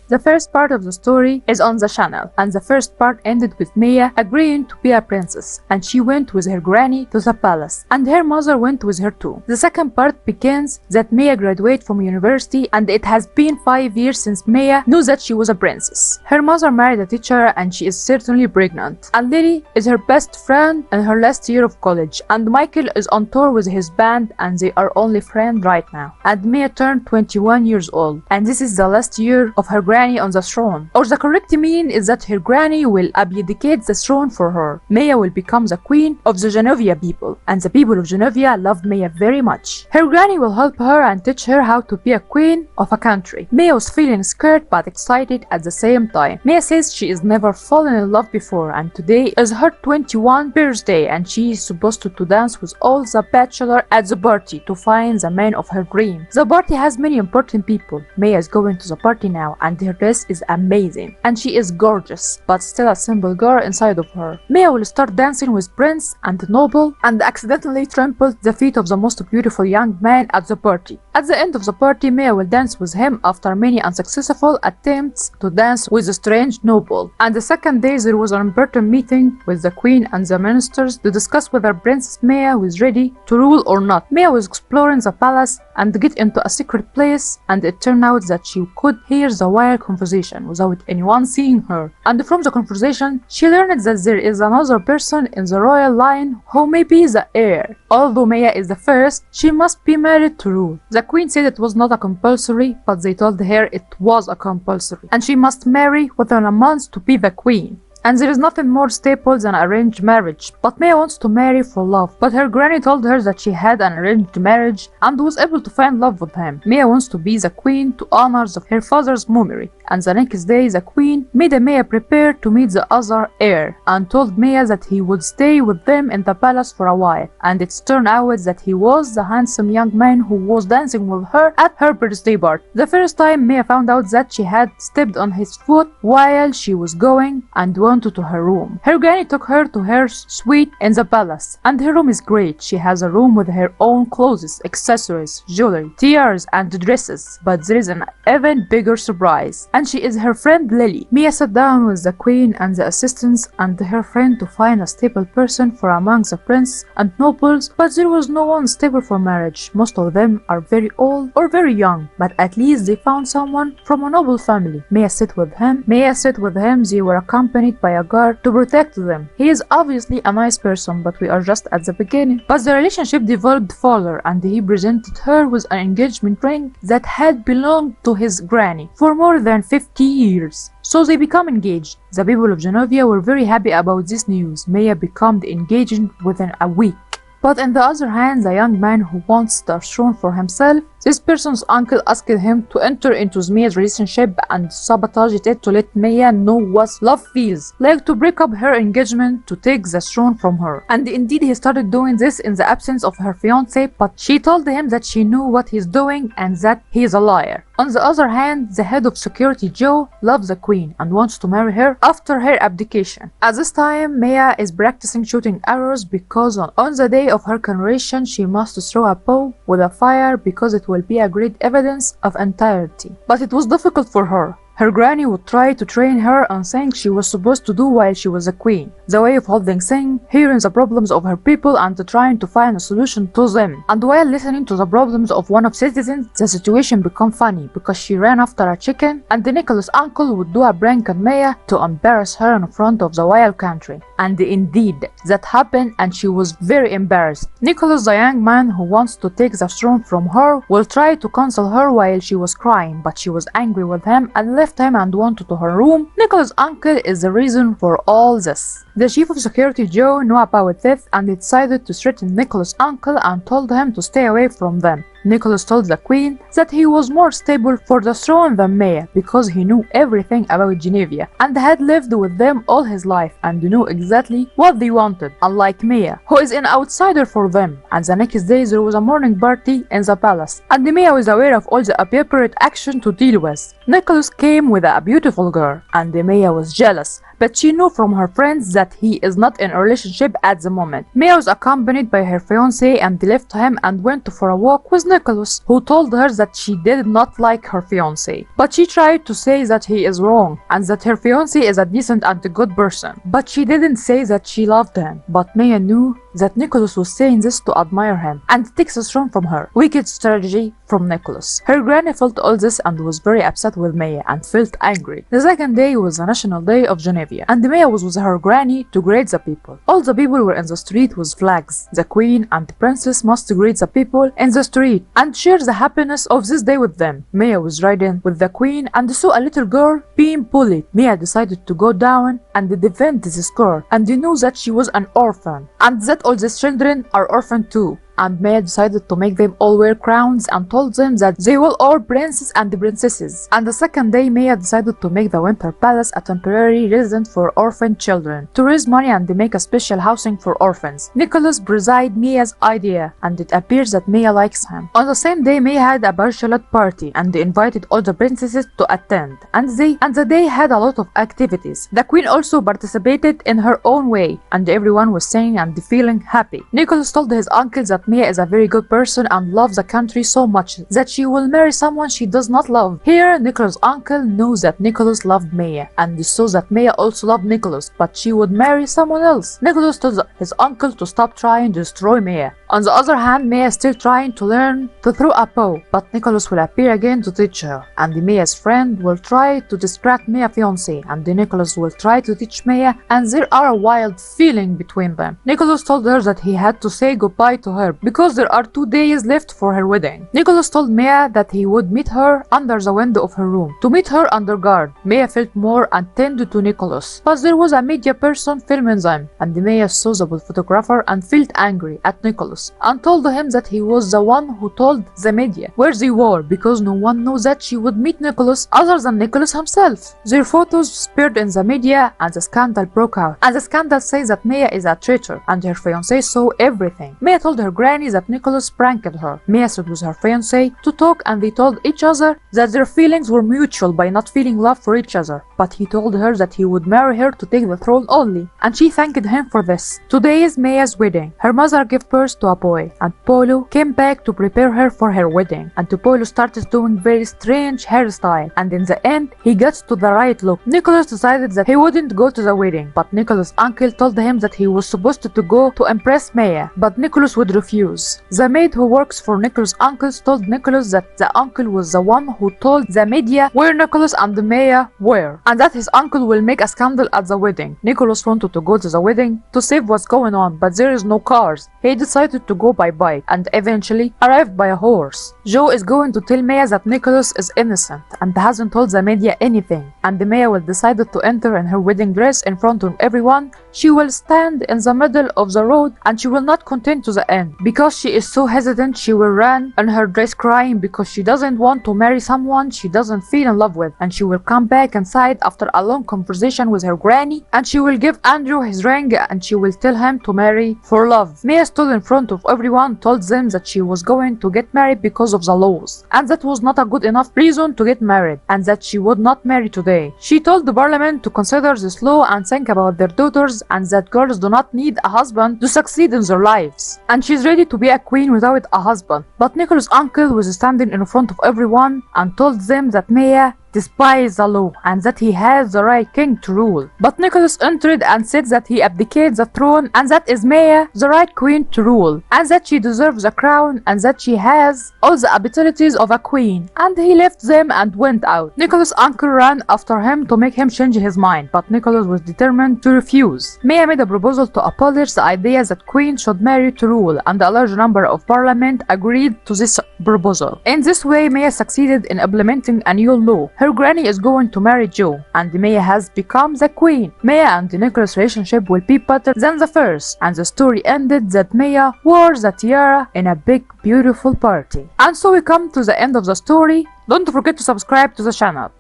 The first part of the story is on the channel, and the first part ended with Maya agreeing to be a princess, and she went with her granny to the palace, and her mother went with her too. The second part begins that Maya graduated from university, and it has been 5 years since Maya knew that she was a princess. Her mother married a teacher, and she is certainly pregnant. And Lily is her best friend in her last year of college, and Michael is on tour with his band, and they are only friends right now. And Maya turned 21 years old, and this is the last year of her granny on the throne. Or the correct meaning is that her granny will abdicate the throne for her. Maya will become the queen of the Genovia people, and the people of Genovia love Maya very much. Her granny will help her and teach her how to be a queen of a country. Maya was feeling scared but excited at the same time. Maya says she is never fallen in love before, and today is her 21st birthday, and she is supposed to dance with all the bachelors at the party to find the man of her dream. The party has many important people. Maya is going to the party now, and her dress is amazing, and she is gorgeous, but still a simple girl inside of her. Maya will start dancing with Prince and Noble, and accidentally trampled the feet of the most beautiful young man at the party. At the end of the party, Maya will dance with him after many unsuccessful attempts to dance with the strange Noble. And the second day, there was an important meeting with the queen and the ministers to discuss whether Princess Maya was ready to rule or not. Maya was exploring the palace and get into a secret place, and it turned out that she could hear the wild conversation without anyone seeing her. And from the conversation, she learned that there is another person in the royal line who may be the heir. Although Maya is the first, she must be married to rule. The queen said it was not a compulsory, but they told her it was a compulsory, and she must marry within a month to be the queen. And there is nothing more stable than arranged marriage. But Maya wants to marry for love. But her granny told her that she had an arranged marriage and was able to find love with him. Maya wants to be the queen to honor her father's memory. And the next day, the queen made Maya prepare to meet the other heir, and told Maya that he would stay with them in the palace for a while. And it turned out that he was the handsome young man who was dancing with her at her birthday party. The first time Maya found out that she had stepped on his foot while she was going and went to her room. Her granny took her to her suite in the palace, and her room is great. She has a room with her own clothes, accessories, jewelry, tiaras, and dresses. But there is an even bigger surprise, and she is her friend Lily. Maya sat down with the queen and the assistants and her friend to find a stable person for among the prince and nobles, but there was no one stable for marriage. Most of them are very old or very young, but at least they found someone from a noble family. Maya sat with him. They were accompanied by a guard to protect them. He is obviously a nice person, but we are just at the beginning. But the relationship developed further, and he presented her with an engagement ring that had belonged to his granny for more than 50 years. So they become engaged. The people of Genovia were very happy about this news. Maya became engaged within a week. But on the other hand, the young man who wants the throne for himself, this person's uncle asked him to enter into Maya's relationship and sabotage it to let Maya know what love feels like, to break up her engagement to take the throne from her. And indeed, he started doing this in the absence of her fiancé, but she told him that she knew what he's doing and that he is a liar. On the other hand, the head of security, Joe, loves the queen and wants to marry her after her abdication. At this time, Maya is practicing shooting arrows because on the day of her coronation, she must throw a bow with a fire because it will be a great evidence of entirety. But it was difficult for her. Her granny would try to train her on things she was supposed to do while she was a queen. The way of holding things, hearing the problems of her people and trying to find a solution to them. And while listening to the problems of one of citizens, the situation became funny because she ran after a chicken, and Nicholas' uncle would do a prank on Maya to embarrass her in front of the wild country. And indeed, that happened, and she was very embarrassed. Nicholas, the young man who wants to take the throne from her, will try to console her while she was crying, but she was angry with him and left him and went to her room. Nicholas' uncle is the reason for all this. The chief of security, Joe, knew about this and decided to threaten Nicholas' uncle and told him to stay away from them. Nicholas told the queen that he was more stable for the throne than Maya because he knew everything about Genovia and had lived with them all his life and knew exactly what they wanted, unlike Maya, who is an outsider for them. And the next day there was a morning party in the palace, and Maya was aware of all the appropriate action to deal with. Nicholas came with a beautiful girl, and Maya was jealous, but she knew from her friends that he is not in a relationship at the moment. Maya was accompanied by her fiancé and left him and went for a walk with Nicholas, who told her that she did not like her fiancé. But she tried to say that he is wrong and that her fiancé is a decent and a good person. But she didn't say that she loved him. But Maya knew that Nicholas was saying this to admire him and takes a throne from her. Wicked strategy from Nicholas. Her granny felt all this and was very upset with Maya and felt angry. The second day was the National Day of Geneva, and Maya was with her granny to greet the people. All the people were in the street with flags. The queen and the princess must greet the people in the street and share the happiness of this day with them. Maya was riding with the queen and saw a little girl being bullied. Maya decided to go down and defend this girl, and knew that she was an orphan and that all these children are orphan too. And Maya decided to make them all wear crowns and told them that they will all princes and princesses. And the second day, Maya decided to make the Winter Palace a temporary residence for orphan children, to raise money and make a special housing for orphans. Nicholas presided Maya's idea, and it appears that Maya likes him. On the same day, Maya had a bachelorette party and invited all the princesses to attend, and the day had a lot of activities. The queen also participated in her own way, and everyone was singing and feeling happy. Nicholas told his uncle that Maya is a very good person and loves the country so much that she will marry someone she does not love. Here, Nicholas' uncle knows that Nicholas loved Maya and saw that Maya also loved Nicholas, but she would marry someone else. Nicholas told his uncle to stop trying to destroy Maya. On the other hand, Maya is still trying to learn to throw a bow, but Nicholas will appear again to teach her, and Maya's friend will try to distract Maya's fiancé, and Nicholas will try to teach Maya, and there are a wild feeling between them. Nicholas told her that he had to say goodbye to her because there are 2 days left for her wedding. Nicholas told Maya that he would meet her under the window of her room to meet her under guard. Maya felt more attended to Nicholas, but there was a media person filming them, and Maya saw the photographer and felt angry at Nicholas and told him that he was the one who told the media where they were because no one knew that she would meet Nicholas other than Nicholas himself. Their photos appeared in the media and the scandal broke out, and the scandal says that Maya is a traitor and her fiancé saw everything. Maya told her granny that Nicholas pranked her. Maya sat with her fiancé to talk, and they told each other that their feelings were mutual by not feeling love for each other, but he told her that he would marry her to take the throne only, and she thanked him for this. Today is Maya's wedding. Her mother gave birth to a boy, and Polo came back to prepare her for her wedding, and Polo started doing very strange hairstyle, and in the end he got to the right look. Nicholas decided that he wouldn't go to the wedding, but Nicholas' uncle told him that he was supposed to go to impress Maya, but Nicholas would refuse. The maid who works for Nicholas' uncle told Nicholas that the uncle was the one who told the media where Nicholas and Maya were, and that his uncle will make a scandal at the wedding. Nicholas wanted to go to the wedding to see what's going on, but there is no cars. He decided to go by bike and eventually arrived by a horse. Joe is going to tell Maya that Nicholas is innocent and hasn't told the media anything, and Maya will decide to enter in her wedding dress in front of everyone. She will stand in the middle of the road and she will not continue to the end. Because she is so hesitant, she will run in her dress crying because she doesn't want to marry someone she doesn't feel in love with, and she will come back inside after a long conversation with her granny, and she will give Andrew his ring and she will tell him to marry for love. Maya stood in front of everyone, told them that she was going to get married because of the laws, and that was not a good enough reason to get married, and that she would not marry today. She told the parliament to consider this law and think about their daughters, and that girls do not need a husband to succeed in their lives, and she's ready to be a queen without a husband. But Nicholas' uncle was standing in front of everyone and told them that Maya despised the law and that he has the right king to rule. But Nicholas entered and said that he abdicates the throne and that is Maya the right queen to rule, and that she deserves a crown and that she has all the abilities of a queen, and he left them and went out. Nicholas' uncle ran after him to make him change his mind, but Nicholas was determined to refuse. Maya made a proposal to abolish the idea that queens should marry to rule, and a large number of parliament agreed to this proposal. In this way, Maya succeeded in implementing a new law. Her granny is going to marry Joe, and Maya has become the queen. Maya and Nicholas' relationship will be better than the first, and the story ended that Maya wore the tiara in a big beautiful party. And so we come to the end of the story. Don't forget to subscribe to the channel.